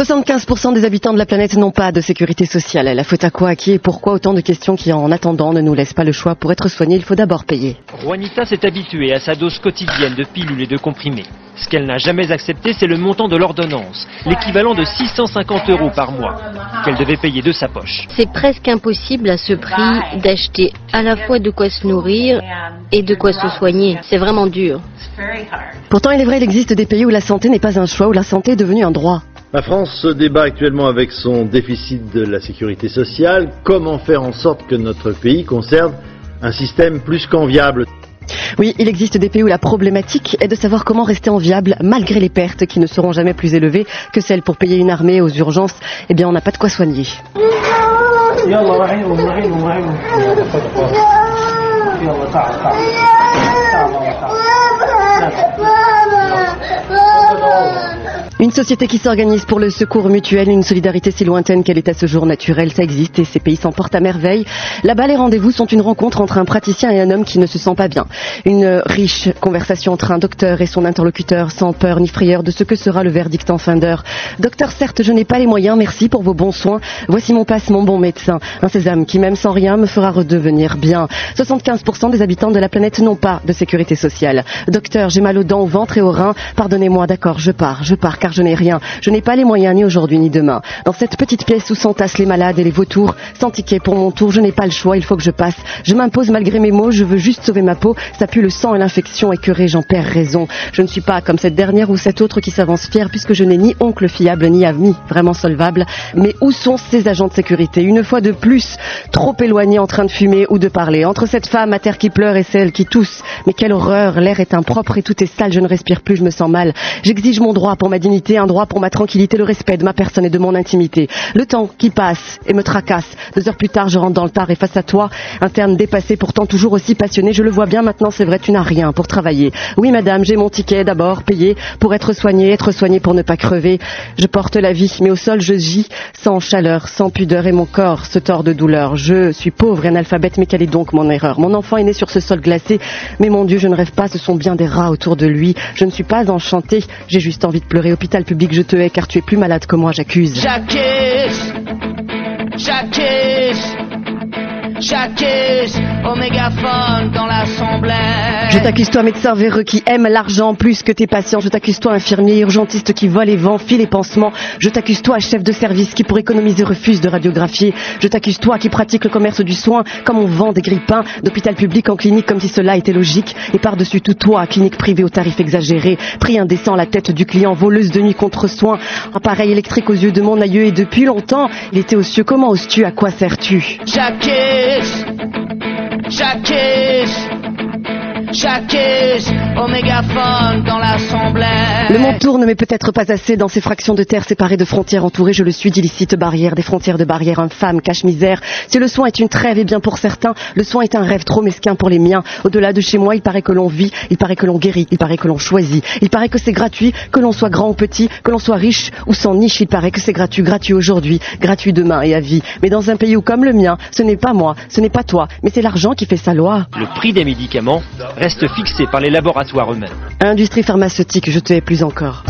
75% des habitants de la planète n'ont pas de sécurité sociale. La faute à quoi, à qui et pourquoi? Autant de questions qui, en attendant, ne nous laissent pas le choix. Pour être soigné, il faut d'abord payer. Juanita s'est habituée à sa dose quotidienne de pilules et de comprimés. Ce qu'elle n'a jamais accepté, c'est le montant de l'ordonnance, l'équivalent de 650 € par mois, qu'elle devait payer de sa poche. C'est presque impossible à ce prix d'acheter à la fois de quoi se nourrir et de quoi se soigner. C'est vraiment dur. Pourtant, il est vrai, il existe des pays où la santé n'est pas un choix, où la santé est devenue un droit. La France se débat actuellement avec son déficit de la sécurité sociale. Comment faire en sorte que notre pays conserve un système plus qu'enviable? Oui, il existe des pays où la problématique est de savoir comment rester enviable malgré les pertes qui ne seront jamais plus élevées que celles pour payer une armée aux urgences. Eh bien, on n'a pas de quoi soigner. Une société qui s'organise pour le secours mutuel, une solidarité si lointaine qu'elle est à ce jour naturelle, ça existe et ces pays s'en portent à merveille. Là-bas, les rendez-vous sont une rencontre entre un praticien et un homme qui ne se sent pas bien. Une riche conversation entre un docteur et son interlocuteur, sans peur ni frayeur de ce que sera le verdict en fin d'heure. Docteur, certes, je n'ai pas les moyens, merci pour vos bons soins. Voici mon passe, mon bon médecin. Un sésame qui, même sans rien, me fera redevenir bien. 75% des habitants de la planète n'ont pas de sécurité sociale. Docteur, j'ai mal aux dents, au ventre et aux reins. Pardonnez-moi, d'accord, je pars, car je n'ai rien. Je n'ai pas les moyens ni aujourd'hui ni demain. Dans cette petite pièce où s'entassent les malades et les vautours, sans ticket pour mon tour, je n'ai pas le choix, il faut que je passe. Je m'impose malgré mes mots, je veux juste sauver ma peau. Ça pue le sang et l'infection, écœuré, j'en perds raison. Je ne suis pas comme cette dernière ou cette autre qui s'avance fière puisque je n'ai ni oncle fiable ni ami vraiment solvable. Mais où sont ces agents de sécurité? Une fois de plus, trop éloignés en train de fumer ou de parler. Entre cette femme à terre qui pleure et celle qui tousse. Mais quelle horreur, l'air est impropre et tout est sale, je ne respire plus, je me sens mal. J'exige mon droit pour ma dignité, un droit pour ma tranquillité, le respect de ma personne et de mon intimité. Le temps qui passe et me tracasse. 2 heures plus tard, je rentre dans le tard et face à toi, interne dépassé, pourtant toujours aussi passionné. Je le vois bien maintenant, c'est vrai, tu n'as rien pour travailler. Oui, madame, j'ai mon ticket d'abord, payé pour être soigné pour ne pas crever. Je porte la vie, mais au sol, je gis sans chaleur, sans pudeur et mon corps se tord de douleur. Je suis pauvre et analphabète, mais quelle est donc mon erreur? Mon enfant est né sur ce sol glacé, mais mon Dieu, je ne rêve pas, ce sont bien des rats autour de lui. Je ne suis pas enchantée, j'ai juste envie de pleurer. Hôpital public, je te hais car tu es plus malade que moi, j'accuse. J'accuse, au mégaphone dans l'assemblée. Je t'accuse toi, médecin véreux qui aime l'argent plus que tes patients. Je t'accuse toi, infirmier urgentiste qui vole et vend, file et pansements. Je t'accuse toi, chef de service qui pour économiser refuse de radiographier. Je t'accuse toi qui pratique le commerce du soin comme on vend des grille-pains d'hôpital public en clinique comme si cela était logique. Et par-dessus tout toi, clinique privée aux tarifs exagérés, prix indécent à la tête du client, voleuse de nuit contre soin, appareil électrique aux yeux de mon aïeux et depuis longtemps, il était aux cieux. Comment oses-tu? À quoi sers-tu? J'accuse au mégaphone dans l'assemblée. Le monde tourne mais peut-être pas assez dans ces fractions de terre séparées de frontières entourées, je le suis d'illicites barrières, des frontières de barrières infâmes, cache-misère. Si le soin est une trêve et bien pour certains, le soin est un rêve trop mesquin pour les miens. Au-delà de chez moi, il paraît que l'on vit, il paraît que l'on guérit, il paraît que l'on choisit, il paraît que c'est gratuit, que l'on soit grand ou petit, que l'on soit riche ou sans niche, il paraît que c'est gratuit aujourd'hui, gratuit demain et à vie. Mais dans un pays où comme le mien, ce n'est pas moi, ce n'est pas toi, mais c'est l'argent qui fait sa loi. Le prix des médicaments reste fixé par les laboratoires eux-mêmes. Industrie pharmaceutique, je te hais plus encore.